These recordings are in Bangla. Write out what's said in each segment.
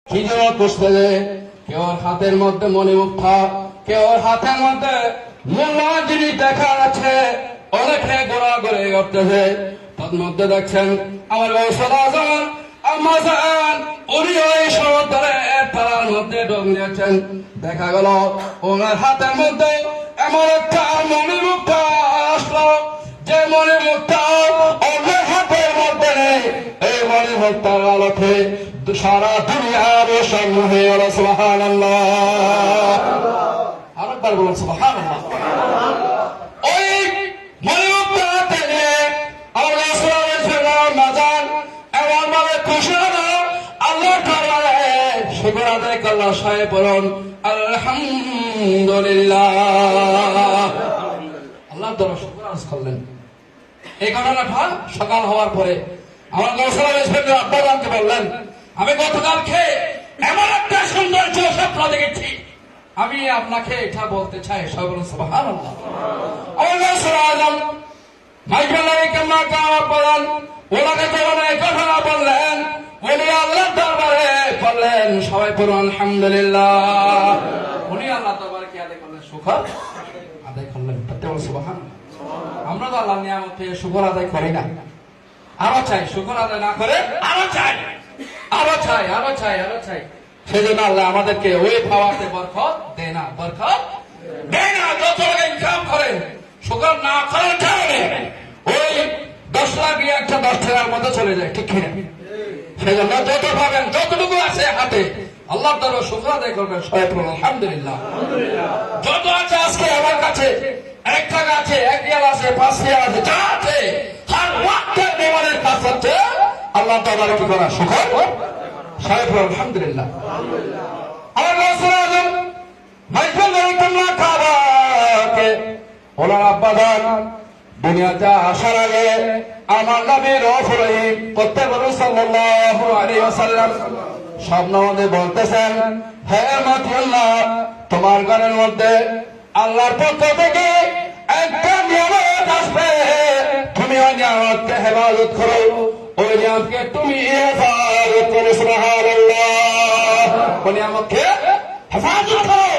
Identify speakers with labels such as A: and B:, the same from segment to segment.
A: কি যেন করতেছে, কেউ হাতের মধ্যে মণিমুক্তা, কেউ হাতের মধ্যে মূল্যবান জিনিস দেখা যাচ্ছে, অনেকে ঘোরাঘুরি করতেছে। তার মধ্যে দেখছেন আমার আম্মাজান উনি ওই সমুদ্রে তারার মধ্যে ডুব দিয়েছেন। দেখা গেল ওনার হাতের মধ্যে এমন একটা মণিমুক্তা আসলো, যে মণিমুক্তা অন্যের হাতের মধ্যে নেই। এই মণিমুক্তার আলোকে সারা দুনিয়ার রোশন হয়ে গেল। সুবহানাল্লাহ, আরেকবার বলুন সুবহানাল্লাহ। ওই মণিমুক্তা হাতে নিয়ে আমার রাসূলুল্লাহ মাজান এমন ভাবে খুশি হলো, আল্লাহর দরবারে শুকর আদায় করলো। সবাই বলুন আলহামদুলিল্লাহ। আল্লাহর দরবারে শুকর আদায় করলেন। এই ঘটনাটা সকাল হওয়ার পরে আমার রাসূলুল্লাহ আব্বাকে বললেন, আমি গতকালকে এমন একটা সৌন্দর্য স্বপ্ন দেখেছি, আমি আপনাকে এটা বলতে চাই। সবাই বলুন সুবহানাল্লাহ। আমার রাসূলুল্লাহ ওনাকে যখন এই ঘটনা বললেন, উনি আল্লাহর দরবারে বললেন, সবাই পড়ুন আলহামদুলিল্লাহ। উনি আল্লাহর দরবারে কি আদায় করলেন? শুকর আদায় করলেন। সুবহানাল্লাহ। আমরা তো আল্লাহর নিয়ামতে শুকর আদায় করি না, আরো চাই। শুকর আদায় না করে আরো চাই, আরো চাই, আরো চাই, আরো চাই। সেজন্য আল্লাহ আমাদেরকে ওই পাওয়াতে বরকত দেয় না, বরকত দেয় না। যত ইনকাম করেন শুকর না করার কারণে ওই 10 লাখ দিয়ে একটা 10 টাকার মধ্যে চলে যায়, ঠিক কিনা? সেজন্য যত পাবেন, যতটুকু আছে হাতে, আল্লাহর দরবারে শুকর আদায় করবেন। সবাই বলুন আলহামদুলিল্লাহ। যত আছে আজকে আমার কাছে 1 টাকা আছে, 1 রিয়াল আছে, 5 রিয়াল আছে, যা আছে হার ওয়াক্তের বিমানের কাজ হচ্ছে আল্লাহর দরবারে কি করা? শুকর। সবাই বলুন আলহামদুলিল্লাহ। আমার রাসূলুল্লাহ মাইজুল্লাহ কাবাকে ওনার আব্বাদান দুনিয়াতে আসার আগে আমার নবী রসুল করতে বলুন সাল্লাল্লাহু আলাইহি ওয়াসাল্লাম স্বপ্ন মধ্যে বলতেছেন, হে মতিউল্লাহ, তোমার ঘরের মধ্যে আল্লাহর পক্ষ থেকে একটা নিয়ামত আসবে, তুমি ওই নিয়ামতকে হেফাজত করো, ওই নিয়ামতকে তুমি হেফাজত করো। সুবহানাল্লাহ। ওই নিয়ামতকে হেফাজত করো।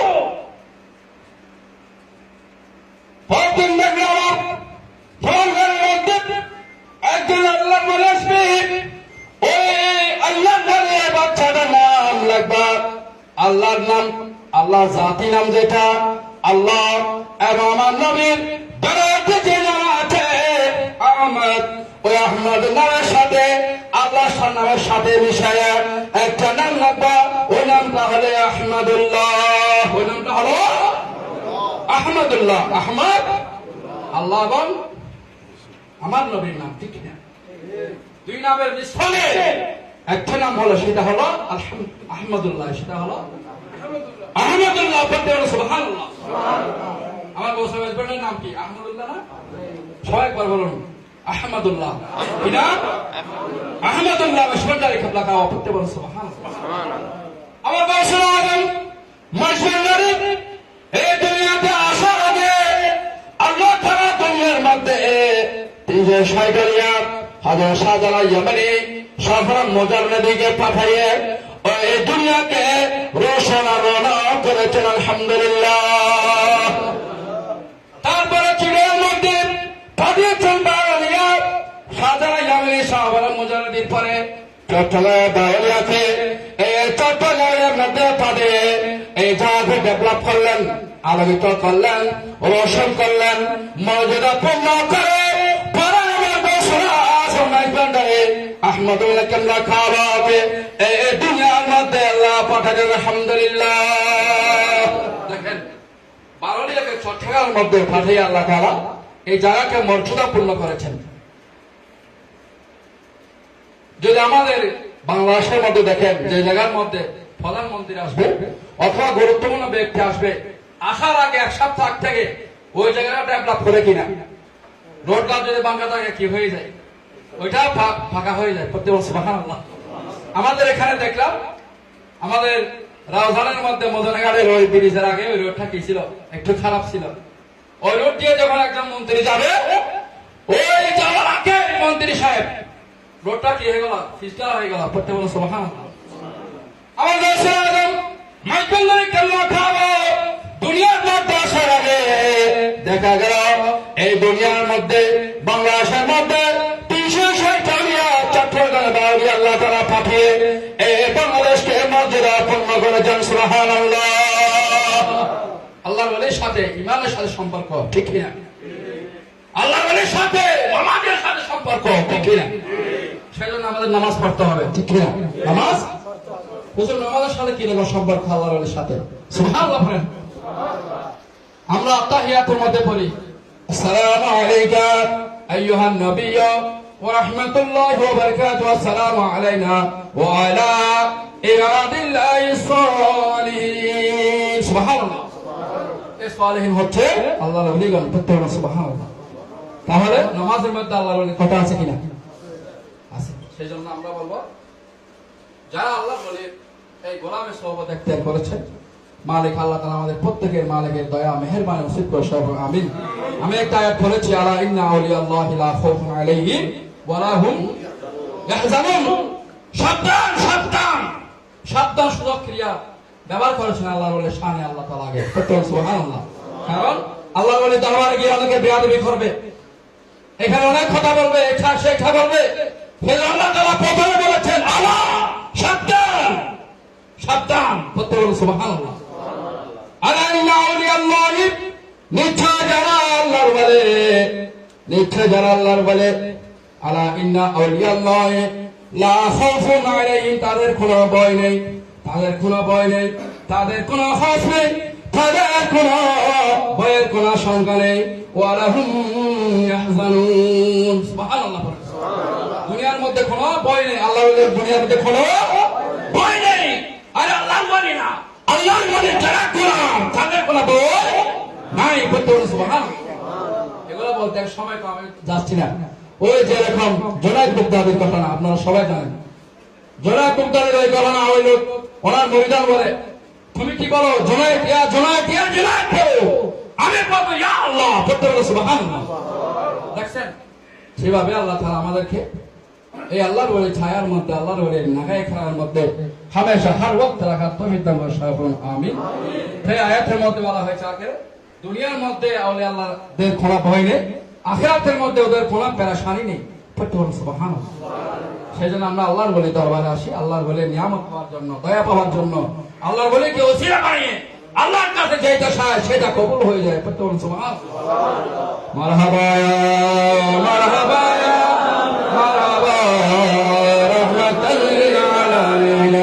A: পরদিন দেখলাম একজন আল্লাহ বলে আসবে, ওই আল্লাহ বলে বাচ্চাটার নাম লাগবে আল্লাহর নাম, আল্লাহ জাতি নাম যেটা আল্লাহ, এবং আমার নবীর দরবারে যে নাম আছে আহমদ, ওই আহমদ নামের সাথে আল্লাহর নামের সাথে মিশায় একটা নাম লাগবে। ওই নামটা হলো আহমদুল্লাহ। ওই নামটা হলো আহমদুল্লাহ। আহমদ আল্লাহ এবং আমার নবীর নাম, ঠিক না? দুই নামের মিশ্রণে একটা নাম হলো, সেটা হলো আহমদুল্লাহ, সেটা হলো আহমদুল্লাহ। সুবহানাল্লাহ। আমার বউসাহেবের নাম কি? আহমদুল্লাহ না? সবাই একবার বলুন আহমদুল্লাহ। কি না? আহমদুল্লাহ। বিশ্বজারি খাবলা খাওয়া পড়তে বলুন সুবহানাল্লাহ। আমার বউসাহেব মাশাআল্লাহ এই দুনিয়াতে আসার আগে আল্লাহ তাআলা দুনিয়ার মধ্যে 360 হাজার শাহজালাল ইয়ামানি সাফরান মুজার নবীকে পাঠিয়ে এই দুনিয়াকে রোশন আর রওনক করেছেন। আলহামদুলিল্লাহ। তারপরে চিড়িয়ার মধ্যে পাঠিয়েছেন বাউলিয়া শাহজালাল ইয়ামানি সাফরান মুজার নবীর পরে চট্টগ্রামে বাউলিয়াকে এই চট্টগ্রামের মধ্যে পাঠিয়ে এই জায়গাকে ডেভেলপ করলেন, আলোকিত করলেন, রোশন করলেন, মর্যাদা পূর্ণ করে আহমদুল্লাহ কেমলা খাওয়াবে এই দুনিয়ার মধ্যে আল্লাহ পাঠালেন। আলহামদুলিল্লাহ। দেখেন বাউলিয়াকে চট্টগ্রামের মধ্যে পাঠিয়ে আল্লাহ তাআলা এই জায়গাকে মর্যাদা পূর্ণ করেছেন। যদি আমাদের বাংলাদেশের মধ্যে দেখেন, যে জায়গার মধ্যে প্রধানমন্ত্রী আসবে অথবা গুরুত্বপূর্ণ ব্যক্তি আসবে, আসার আগে 1 সপ্তাহ থেকে ওই জায়গাটা ডেভেলপ করে কিনা, রোডটা যদি বাঙ্কা থাকে কি হয়ে যায়, ওইটা ফাঁকা হয়ে যায়। প্রত্যেক বছর সুবহানাল্লাহ। আমাদের এখানে দেখলাম আমাদের রাজধানীর মধ্যে মদনাঘাটের ওই ব্রিজের আগে ওই রোডটা কি ছিল, একটু খারাপ ছিল। ওই রোড দিয়ে যখন একজন মন্ত্রী যাবে, ওই যাওয়ার আগে মন্ত্রী সাহেব রোডটা কি হয়ে গেল, ফিস্টার হয়ে গেল। প্রত্যেক বছর সুবহানাল্লাহ। আমাদের মর্যাদা পূর্ণ করেছেন সুবহানাল্লাহ। আল্লাহর ওলির সাথে ইমানের সাথে সম্পর্ক, ঠিক কিনা? আল্লাহর ওলির সাথে নামাজের সাথে সম্পর্ক, ঠিক কিনা? সেজন্য আমাদের নামাজ পড়তে হবে, ঠিক কিনা? নামাজ হুজুর, নামাজের সাথে কি রকম সম্পর্ক আল্লাহর ওলির সাথে? সুবহানাল্লাহ। আমরা তাহিয়াতুর মধ্যে পড়ি, আসসালামু আলাইকা আইয়ুহান নবিয়্যু ওয়া রাহমাতুল্লাহি ওয়া বারাকাতুহু, আসসালামু আলাইনা ওয়া আলা ইবাদিল্লাহিস সালিহিন। সুবহানাল্লাহ। এই সালিহিন হচ্ছে আল্লাহর ওলিগণ, প্রত্যেক সুবহানাল্লাহ। তাহলে নামাজের মধ্যে আল্লাহর ওলি কথা আছে কিনা? আছে। সেজন্য আমরা বলবো, যারা আল্লাহর ওলির এই গোলামের সোহবত ইখতিয়ার করেছে, মালিক আল্লাহ তাআলা আমাদের প্রত্যেকের মালিকের দয়া মেহেরবানি নসিব করে সব আমিন। আমি একটা আয়াত পড়েছি, আলা ইন্না আউলিয়াল্লাহি লা খাউফুন আলাইহিম ওয়া লা হুম ইয়াহজানুন। সাবধান, সাবধান, সাবধান সুযোগ ক্রিয়া ব্যবহার করেছেন আল্লাহর ওলির শানে আল্লাহ তাআলা আগে, সুবহানাল্লাহ। কারণ আল্লাহর ওলির দরবারে গিয়ে অনেকে বেয়াদবি করবে, এখানে অনেক কথা বলবে, এটা সেটা বলবে। সেজন্য আল্লাহ তাআলা প্রথমে বলেছেন, আলা সাবধান, সাবধান, প্রত্যেক সুবহানাল্লাহ। আলা ইন্না আউলিয়াল্লাহি, নিশ্চয় যারা আল্লাহর বলে, নিশ্চয় যারা আল্লাহর বলে, আলা ইন্না আউলিয়াল্লাহি লা খাউফুন আলাইহিম, তাদের কোনো ভয় নেই, তাদের কোনো ভয় নেই, তাদের কোনো খৌফ নেই, তাদের কোনো ভয়ের কোনো আশঙ্কা নেই, ওয়া লা হুম ইয়াহজানুন। সুবহানাল্লাহ। দুনিয়ার মধ্যে কোনো ভয় নেই, আল্লাহর দুনিয়ার মধ্যে কোনো ভয় নেই। আর আল্লাহর বলি না, আল্লাহর বলি যারা গোলাম, তাদের কোনো ভয় নাই, প্রত্যেক সুবহানাল্লাহ। এগুলো বলতে এক সময় তো আমি যাচ্ছি না, ওই যেরকম জুনায়েদ বাগদাদির ঘটনা আপনারা সবাই জানেন। জুনায়েদ বাগদাদির ওই ঘটনা হইল, ওনার মুরিদান বলে, তুমি কি বলো জুনায়েদ, ইয়া জুনায়েদ, ইয়া জুনায়েদ, আমি বলবো ইয়া আল্লাহ, প্রত্যেক সুবহানাল্লাহ। দেখছেন সেভাবে আল্লাহ তাআলা আমাদেরকে এই আল্লাহর ওলির ছায়ার মধ্যে, আল্লাহর ওলির নাগায়ে খাড়ার মধ্যে হামেশা হর ওয়াক্ত রাখার তৌফিক দান করুন, সকল আমিন। এই আয়াতের মধ্যে বলা হয়েছে, আগে দুনিয়ার মধ্যে আউলিয়া আল্লাহদের কোনো ভয় নেই, আখিরাতের মধ্যে ওদের কোনো পেরেশানি নেই, প্রত্যেক সুবহানাল্লাহ। সেজন্য আমরা আল্লাহর ওলির দরবারে আসি, আল্লাহর ওলির নিয়ামত পাওয়ার জন্য, দয়া পাওয়ার জন্য। আল্লাহর ওলিকে ওসিলা বানিয়ে আল্লাহর কাছে যেটা চায় সেটা কবুল হয়ে যায়, প্রত্যেক সুবহানাল্লাহ। মারহাবা মারহাবা মারহাবা রাহমাতাল লিল আলামিন,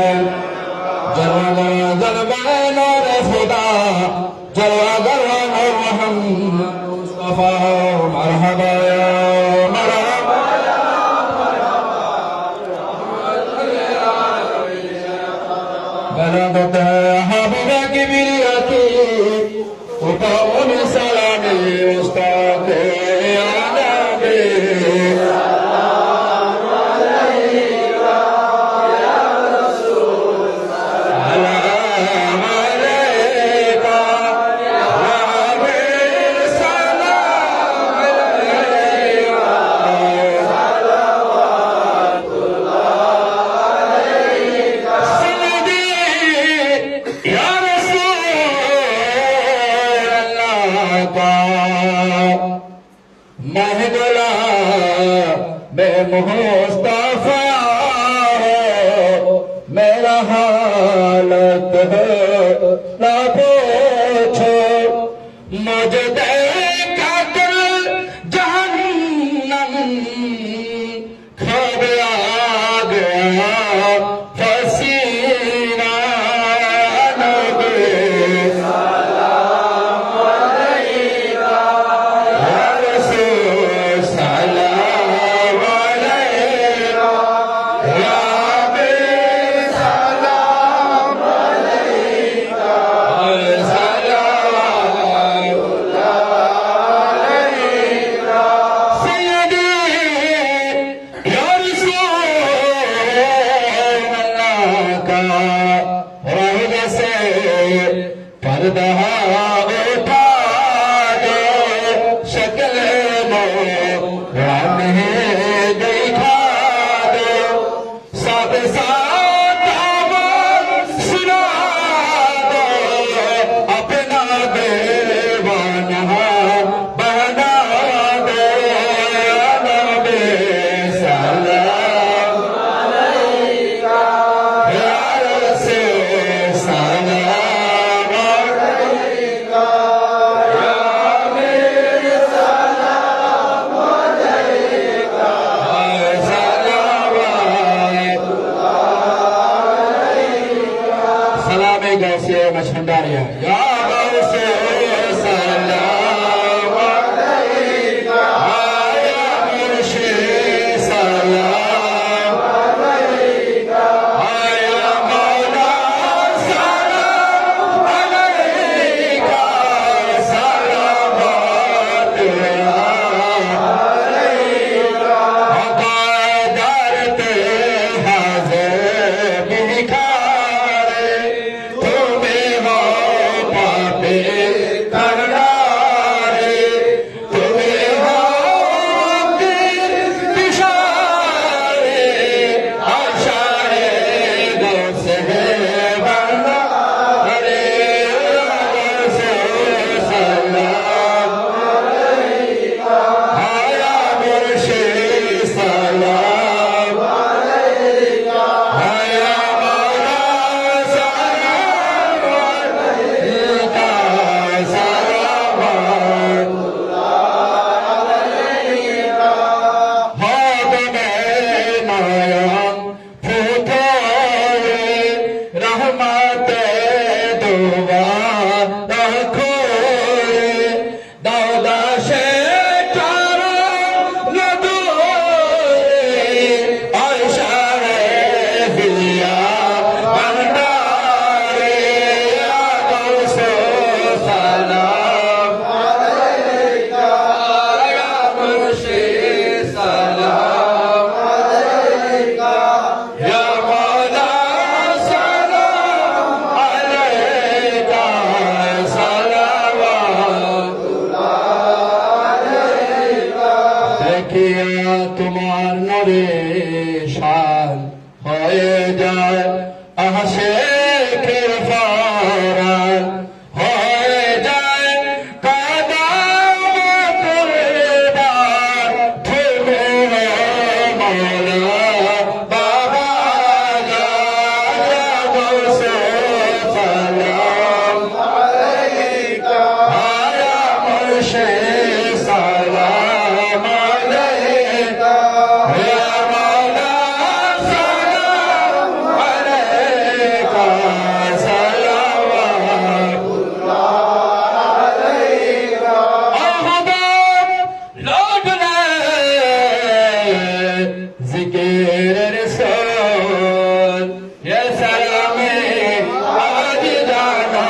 A: জালালা জালালা খোদা, জালালা মুহাম্মদ মুস্তাফা। মারহাবা মারহাবা بلغت حبيب كبريتي وقوم سلامي مستقي على نبي. سلام عليك يا رسول الله، سلام عليك يا حبيب، سلام عليك صلوات الله عليك سيدي يا رسول الله کا مہدلا میں مصطفیٰ ہو، میرا حالت ہو نہ پوچھو، مجھے دیکھا کر جہنم کھب آ گیا پسینہ نبی. سلام علیک یا رسول، سلام علیک یا حبیب، سلام علیک سلام اللہ علیک سیدی یا رسول اللہ کا روضے سے پردہ اٹھا دے، شکل نورانی دکھا دے، ساتھ ساتھ آواز سنا دے، اپنا دیوانہ بنا دے. یا نبی سلام علیک یا رسول maqami gausiya mashandariya ya gausiya salam alayka ya murshid salam alayka ya maula salam alayka salamat ya alayka aqadarte hazir bikare tume ho pape karnare tume ho bishare ashare gose banda hare gose salam alayka ya murshid salam alayka ya maula salam alayka salamat Bhagame nayam putore rahmate duwa rakhore dauda she chara nadore aishare hiya bandare agose salam alayka ya murshid salam alayka ya maula salam alayka salawat দেখিয়া তোমার নরে শান হয়ে যায় আশেকের ফারান হয়ে যায় কাদামতের বার তুমি মওলা বাবা জান গৌসে সালাম আলাইকা ইয়া মুর্শিদ সালাম আলাইকা ইয়া মাওলা সালাম আলাইকা সালাওয়াতুল্লাহ আলাইকা আহমদ লৌটনে জিকির রসূল ইয়া সালামে আজ জানা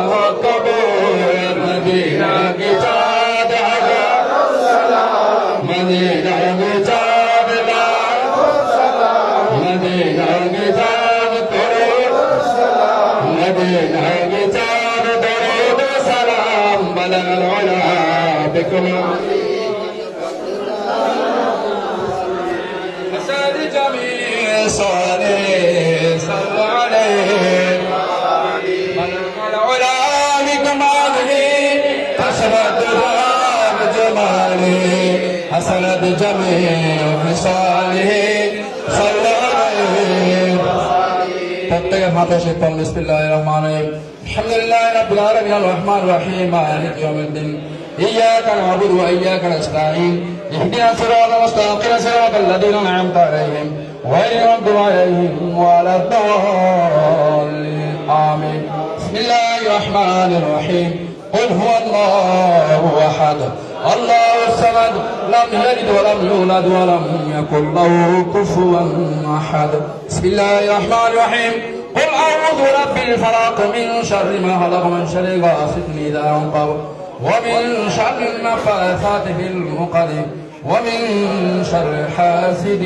A: হো কবুল মদিনা কি চাঁদ আগা মদিনা কি চাঁদ লাগো মদিনা কি চাঁদ তোরে মদিনা কি চাঁদ দরুদ সালাম বলাল উলা বিকুম مساد جميع صالح صلى عليه من العلا بكماله حسنت بجماله حسنت جميع خصاله صلى عليه প্রত্যেকের মাথায় সে পড়ুন বিসমিল্লাহির রহমানির রহিম আলহামদুলিল্লাহি রাব্বিল আলামিন আর রহমানির রহিম মালিকি ইয়াউমিদ্দিন إياك نعبد وإياك نستعين اهدنا الصراط المستقيم صراط الذين أنعمت عليهم غير المغضوب عليهم ولا الضالين آمين بسم الله الرحمن الرحيم قل هو الله أحد الله الصمد لم يلد ولم يولد ولم يكن له كفوا أحد بسم الله الرحمن الرحيم قل أعوذ برب الفلق من شر ما خلق من شر غاسق إذا وقب ومن شر النفاثات في العقد ومن شر حاسد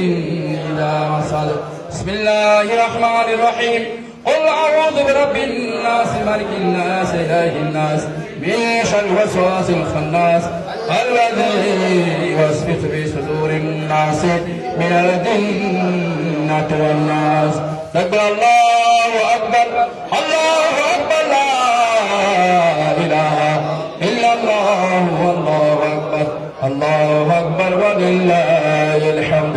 A: إذا حسد بسم الله الرحمن الرحيم قل أعوذ برب الناس ملك الناس إله الناس من شر الوسواس الخناس الذي يوسوس في صدور الناس من الجنة والناس تكبر الله أكبر الله أكبر لا إله إلا الله والله أكبر الله أكبر ولله الحمد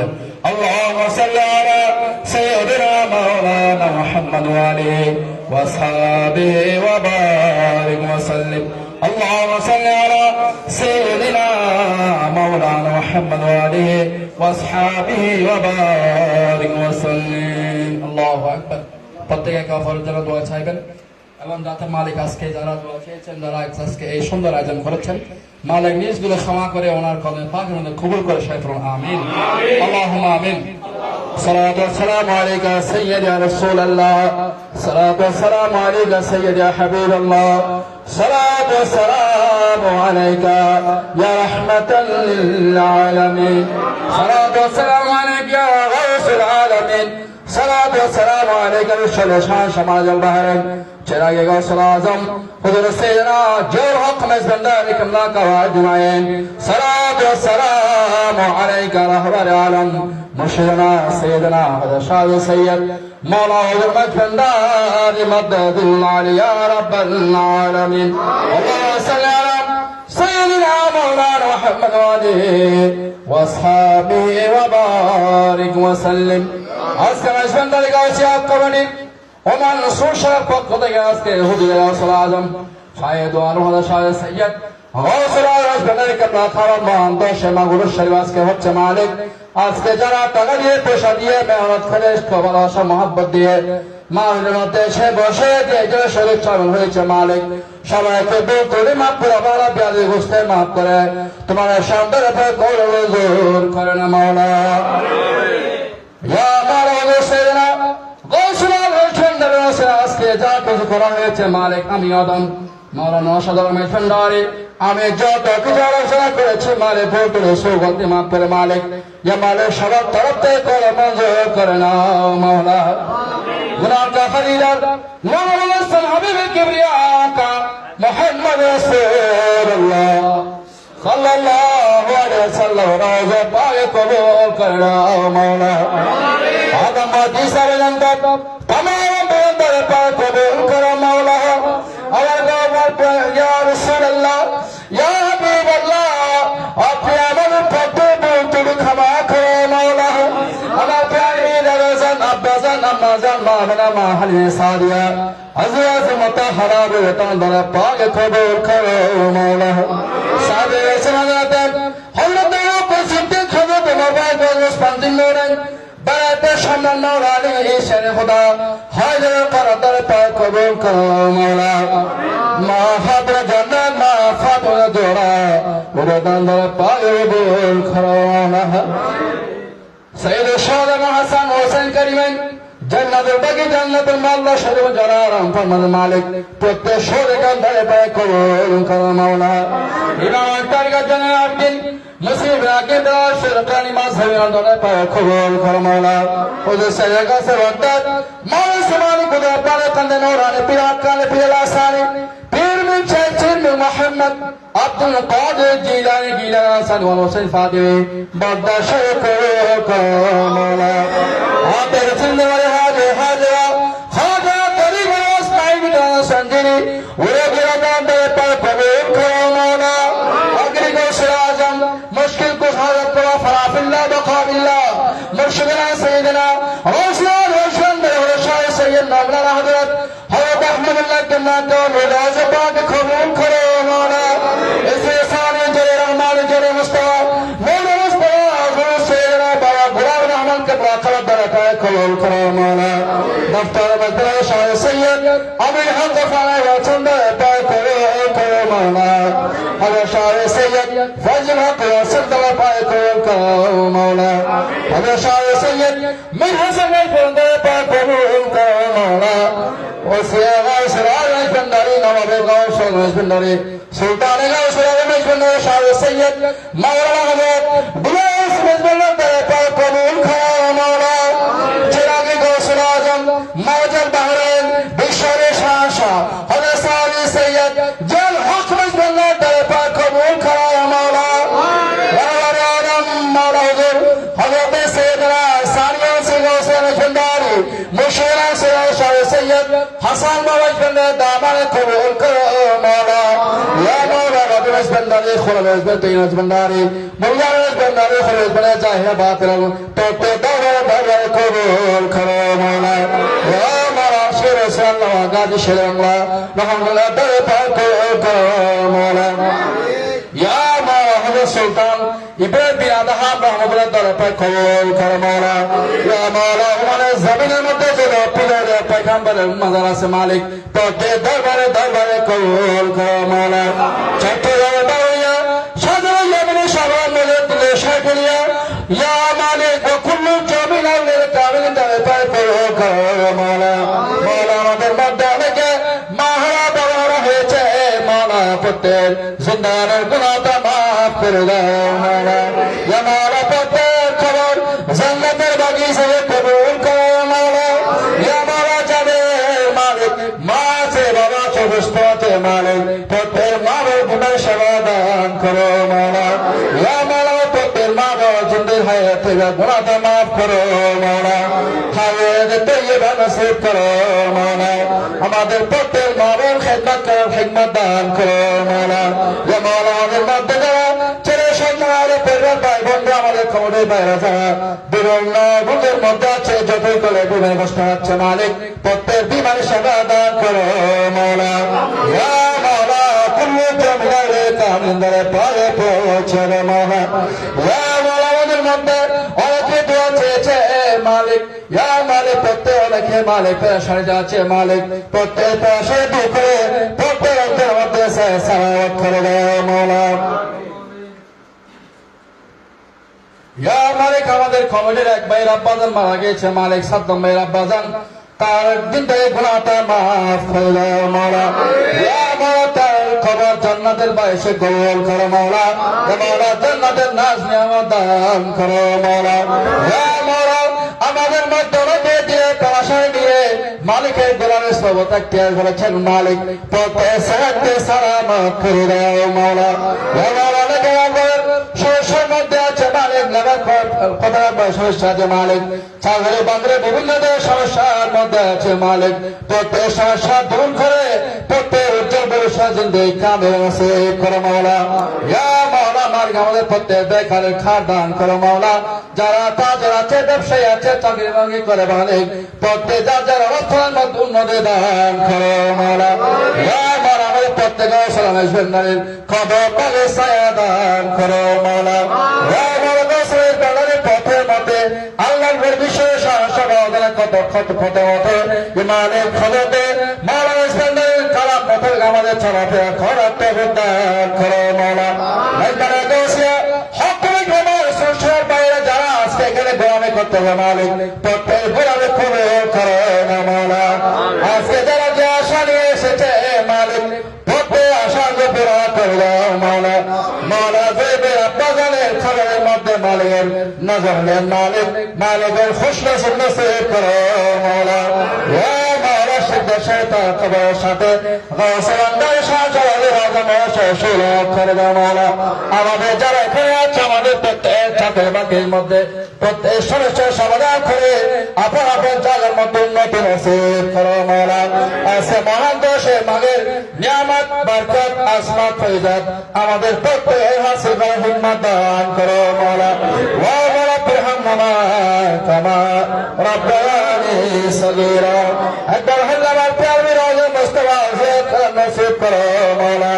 A: اللهم صل على سيدنا مولانا محمد وآله وأصحابه وبارك وسلم اللهم صل على سيدنا مولانا محمد وآله وأصحابه وبارك وسلم الله أكبر প্রত্যেকে একে অপরের জন্য দোয়া চাইবেন এবং যাতে মালিক আজকে যারা দোয়া চেয়েছেন, যারা আজকে এই সুন্দর আয়োজন করেছেন, মালিক নিজগুলো ক্ষমা করে ওনার কদমে পাকের মধ্যে কবুল করে সাইফুল আমিন। আল্লাহুম্মা আমিন। الصلاة والسلام عليك سيدي يا رسول الله، الصلاة والسلام عليك سيدي يا حبيب الله، الصلاة والسلام عليك يا رحمة للعالمين، الصلاة والسلام عليك يا غوث العالمين، الصلاة والسلام عليك رشد شان شمال البحرين چراغ غوث العظم حضور سيدنا جور حق مزبندارك الله كواجمعين، الصلاة والسلام عليك رهبر العالم مرشدنا سيدنا حضر شاذ سيد مولا حضر مزبندار مدد العلي يا رب العالمين، اللهم صل على سيدنا مولانا محمد وآله واصحابه وبارك وسلم। আজকে মেজবানদারি গাউসিয়া কমিটি ওমান নসরুল সাহেব পক্ষ থেকে আজকে হুজুর গাউসুল আজম শাহেদ ওয়ান হাজার শাহেদ সৈয়দ গাউসুল আজম মেজবানদারি কাবলা খাওয়ার মহান দশে মাগুর শরীফ আজকে হচ্ছে মালিক। আজকে যারা টাকা দিয়ে পয়সা দিয়ে মেহনত করে ভালোবাসা মহব্বত দিয়ে মাহফিলের মধ্যে এসে বসে যে শরীর চালন হয়েছে মালিক, সবাইকে বেতরে মাফ করে বাবা ব্যাধি বুঝতে মাফ করে তোমার সন্তানের উপর কৌরব জোর করে না মাওলা। আজকে যা কিছু করা হয়েছে মালিক, আমি আদম মৌলানা অসাধারণ ভান্ডারী আমি যত কিছু আলোচনা করেছি মালিক ভুল করে সৌগতি মাফ করে মালিক, যে মালিক সবার তরফ থেকে করে মঞ্জুর করে নাও মাওলা। গুনাহ का खरीदार मोहम्मद हबीब किबरिया का मोहम्मद रसूलुल्लाह सल्लल्लाहु अलैहि वसल्लम रोज़े पाक कबूल करना मौला। आदम की सरजंद तमाम बंदर पाक कबूल कर मौला। और या रसूलुल्लाह या हबीब अल्लाह अपने अमल पत्ते तुम क्षमा करो मौला। अल्लाह प्यारे रज़न अब्बाज़न अम्माज़न मामना माहल सादिया अज़वाज मुतहहरा बेतन दर पाक कबूल करो मौला। सादे सलात हज़रत अबू सिद्दीक़ हज़रत मुबारक उस्मान नूरन बात शामल नूरानी शेर खुदा हाजिर कर दर पाक कबूल करो मौला। मा हादर जन्नत मा फातुल जोड़ा मेरे दर पाक कबूल करो मौला। सैयद शाह हसन हुसैन करीमैन জান্নাতের বাকি জান্নাতুল মাল্লা শরীফ জানারাম ফরমান মালিক প্রত্যেক শরীরে গন্ধে পায় কবুল করো মাওলা। ইমাম তারিকা জানা আব্দিন মুসলিম রাকিব শরকানি মাযহাবি গন্ধে পায় কবুল করো মাওলা। ওদের সাইয়্যিদ কাসে ওয়াদাত মাওলা সুবহানাহু ওয়া তাআলা পারে কান্দে নূরানি পিরাত কালে পিরাল আসানি পীর মিন চাইছেন মুহাম্মদ আব্দুল কাদের জিলানী গিলানি সালওয়ান হোসেন ফাতিমি বদ্দা শেখ করো মাওলা। আপনার জিন্দেগি হাজে হাজরা খাজা তরিক ওয়াসনাই বিনা সঞ্জিনি ওরে বিরাদান দে পাক কবুল করো মাওলা। আখরি গৌসুল আজম মুশকিল কুশ হাজত করা ফরাফিল্লাহ বকাবিল্লাহ মুর্শিদনা সাইয়্যিদনা রসুল রশন দে শাহ সৈয়দ মাওলানা হযরত হযরত আহমদুল্লাহ জান্নাত মিরাজ পাক কবুল করো মাওলা। ইসে সানে জরে রহমান জরে মুস্তাফা মওলানা মুস্তাফা হযরত সৈয়দনা বাবা গোলাম রহমান কে বরাকাত দরকার কবুল করো মাওলা। দফতর বদর শাহ সৈয়দ আমির হক ফালা ওয়াচন্দ পাক করো মাওলা। হযরত শাহ সৈয়দ ফজল হক ওয়াসদ পাক করো মাওলা। হযরত শাহ সৈয়দ মির হাসান ফন্দে পাক কবুল করো মাওলা। ওসিয়া গাউসুল আজম ফন্দারি নবাব গাউসুল ফন্দারি সুলতান গাউসুল আজম ফন্দারি শাহ সৈয়দ মাওলানা হযরত বুলাস মজবুল্লাহ পাক কবুল করো মাওলা। চিরাগি গাউসুল আজম মাওজাল বাহরাইন বিশ্বরে শাহ হযরত সালি সৈয়দ জল হক মজবুল্লাহ পাক কবুল করো মাওলা। মাওলা হুজুর হযরত সৈয়দনা সানিয়া গাউসুল ফন্দারি মুশিরা শাহ সৈয়দ হাসান বাবা ফন্দারি দামান কবুল করো মাওলা। ইয়া মাওলা রবি মজবুল্লাহ খুলা মজবুল্লাহ মওলানা মজবুল্লাহ খুলা বনে জাহিরা বাতিল তো দাওয়া দাওয়া কবুল করো মাওলা। ইয়া মাওলা শের সাল্লাল্লাহু গাজী শের বাংলা রহমাতুল্লাহ দরবার করো মাওলা। ইয়া মাওলা হযরত সুলতান ইব্রাহিম বিন আদহাম রহমতুল্লাহ দরবারে কবুল করো মাওলা ইয়া মাওলা মানে জমিনের মধ্যে যে পীরের পয়গম্বরের মাজার আছে মালিক তোদের দরবারে কবুল করো মাওলা চট্টগ্রামে বাউয়া সাধারণ জমিনে সবার মধ্যে তুলে সাইকেলিয়া ইয়া মালিক ওয়া কুল্লু জামিলাল কামিল দরবারে কবুল করো মাওলা মাওলা আমাদের মধ্যে অনেকে মাহরা বাবারা হয়েছে মাওলা প্রত্যেক জিন্দানের গুনাহটা মাফ করে দাও মাওলা ইয়া মাওলা প্রত্যেক খবর জান্নাতের বাগিচায় কবুল করো মাওলা ইয়া মাওলা জানের মালিক মা আছে বাবা আছে সুস্থ আছে মালিক প্রত্যেক মা বাবার গুনাহ সেবা দান করো মাওলা ইয়া মাওলা প্রত্যেক মা বাবা জিন্দের হায়াতে গুনাহটা মাফ করো মাওলা হায়াত তৈয়বা নসিব করো মাওলা আমাদের প্রত্যেক মা বাবার খেদমত করার হিকমত দান করো মাওলা ইয়া মাওলা আমাদের মধ্যে যারা ছেলে সন্তান পরিবার ভাই বোনরা আমাদের খবরের বাইরে যারা বিভিন্ন ভোগের মধ্যে আছে যতই করে বিমানে কষ্ট হচ্ছে মালিক প্রত্যেক বিমানের সেবা দান করো মাওলা ইয়া মাওলা কুল্লু জামিলালে কামিন্দারে পায়ে পৌঁছে রে মাওলা ইয়া মাওলা আমাদের মধ্যে অনেকে দোয়া চেয়েছে মালিক ইয়া মালিক প্রত্যেক অনেকে মালিক পেরেশানি যাচ্ছে মালিক প্রত্যেক পাশে দুঃখে প্রত্যেক অন্তর মধ্যে সালাওয়াত করে দাও মাওলা ইয়া মালিক আমাদের কমিটির এক ভাই আব্বাজান মারা গিয়েছে মালিক সাদ্দাম ভাই আব্বাজান তার একদিন থেকে গুনাহটা মাফ করে দাও মাওলা ইয়া মাওলা তার খবর জান্নাতের বাইশে কবুল করো মাওলা ইয়া মাওলা জান্নাতের নাজ নিয়ামত দান করো মাওলা ইয়া মাওলা আমাদের মধ্যে অনেকে দিয়ে পড়াশোনা নিয়ে মালিকের গোলামের সবত এখতিয়ার করেছেন মালিক প্রত্যেক সাহায্যে সালামত করে দাও মাওলা ইয়া মাওলা অনেকে আমাদের সমস্যার মধ্যে আছে মালিক লেবার কথা সমস্যা আছে মালিক চাকরি বান্ধবে বিভিন্ন সমস্যার মধ্যে আছে মালিক প্রত্যেক সমস্যা দূর করে প্রত্যেক উজ্জ্বল ভবিষ্যৎ জিন্দেগি কামিল নসিব করো মাওলা ইয়া মাওলা মালিক আমাদের প্রত্যেক বেকারের খাট দান করো মাওলা যারা তাদের আছে ব্যবসায়ী আছে চাকরি বাকরি করে মালিক প্রত্যেক যার যার অবস্থান মধ্যে উন্নতি দান করো মাওলা ইয়া মাওলা আমাদের প্রত্যেক সালামের সুন্দরের খবর পালে ছায়া দান করো মাওলা ইয়া মাওলা গোসলের বেলার পথের মধ্যে আল্লাহর বিষয়ে সহসভাবনা কত কত কত মতে ইমানের খলতে মাওলা ইসলামের খারাপ পথে আমাদের চলাফেরা খরাপ দান করো মাওলা এখানে দোষিয়া হকমে গোলামের সংসার বাইরে যারা আজকে এখানে গোলামি করতে হবে মালিক প্রত্যেক গোলামি খুবই করো না মাওলা আজকে যারা যে আশা নিয়ে এসেছে মালিক প্রত্যেক আশাকে পুরা করে দাও মাওলা মাওলা যে আব্বাজানের খবরের মধ্যে মালিকের নজর নেন মালিক মালিকের খুশনা নসিব করো মাওলা ইয়া মাওলা সিদ্ধ শয়তান কবরের সাথে গাওসালান্দার শাহজালালের আজমের সুলভ করে দাও মাওলা আমাদের যারা এখানে আছে আমাদের প্রত্যেক ছাত্র বাকির মধ্যে প্রত্যেক সমস্যার সমাধান করে আপন আপন জায়গার মধ্যে উন্নতি নসিব করো মাওলা আজকে মহান দোষে মাগের নিয়ামত বরকত আসমাত ফয়জাত আমাদের প্রত্যেক হাসিল করে হিম্মত দান করো মাওলা ওয়া মাওলা বিরহামনা কামা রব্বায়ানি সগীরা একবার হাল্লাবার প্যার রওজা মুস্তাফা জিয়ারত নসিব করো মাওলা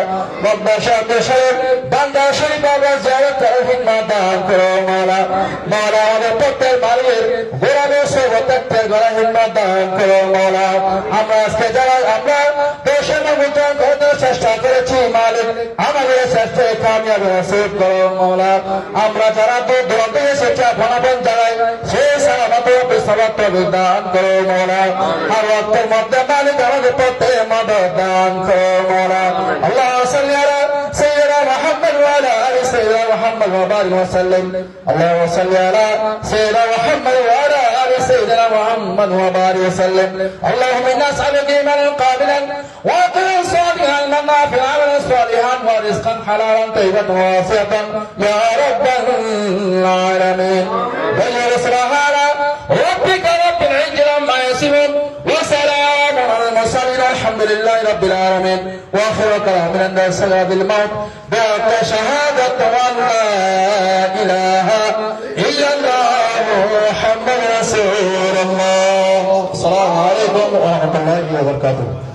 A: রব্বা শাহে শরীফ বান্দা শরীফ বাবা জিয়ারত করে হিম্মত দান করো মাওলা মাওলা আমাদের প্রত্যেক মালিক গোলামের সবত ত্যাগ করে হিম্মত দান করো মাওলা আমরা আজকে যারা আমরা দেশের মুদ্রা করতে চেষ্টা করেছি মালিক আমাদের চেষ্টায় কামিয়াবি নসিব করো মাওলা আমরা যারা দূর দূরান্ত এসেছি আপন আপন জায়গায় সেই সালামত বিসালাত দান করো মাওলা আর ওয়াক্তের মধ্যে মালিক আমাদের প্রত্যেক মদদ দান করো মাওলা আল্লাহ সাল্লি আলা সাইয়্যিদিনা মুহাম্মদ ওয়া আলা আলি সাইয়্যিদিনা মুহাম্মদ ওয়া বারিক ওয়া সাল্লিম আল্লাহুম্মা সাল্লি আলা সাইয়্যিদিনা মুহাম্মদ ওয়া আলা আলি সাইয়্যিদিনা মুহাম্মদ ওয়া বারিক ওয়া সাল্লিম اللهم انا نسالك ايمانا قابلا وقولا صالحا منافعا عملا صالحا ورزقا حلالا طيبا واسعا يا رب العالمين بلغ سبحان ربك رب العزه عما يصفون وسلام على المرسلين الحمد لله رب العالمين واخر كلامنا عند صلاه الموت بعد شهاده ان لا اله الا الله محمد رسول الله السلام عليكم ورحمه الله وبركاته